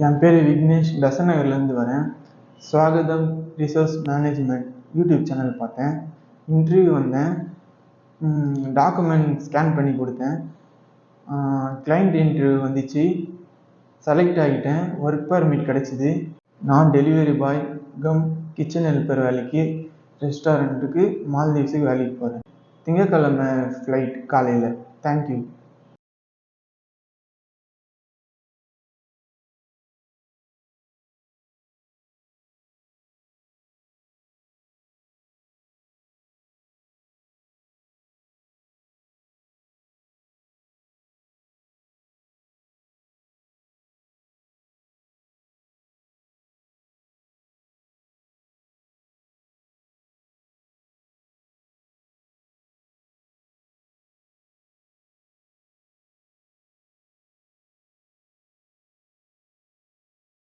என் பேர் விக்னேஷ், பெசன்ட் நகர்லேருந்து வரேன். ஸ்வாகதம் ரிசோர்ஸ் மேனேஜ்மெண்ட் யூடியூப் சேனல் பார்த்தேன். இன்டர்வியூ வந்தேன். டாக்குமெண்ட் ஸ்கேன் பண்ணி கொடுத்தேன். கிளைண்ட் இன்டர்வியூ வந்துச்சு. செலக்ட் ஆகிட்டேன். ஒர்க் பர்மிட் கிடச்சிது. நான் delivery boy come kitchen helper வேலைக்கு ரெஸ்டாரண்ட்டுக்கு மால்தீவ்ஸுக்கு வேலைக்கு போகிறேன். திங்கட்கிழமை ஃப்ளைட் காலையில். தேங்க்யூ.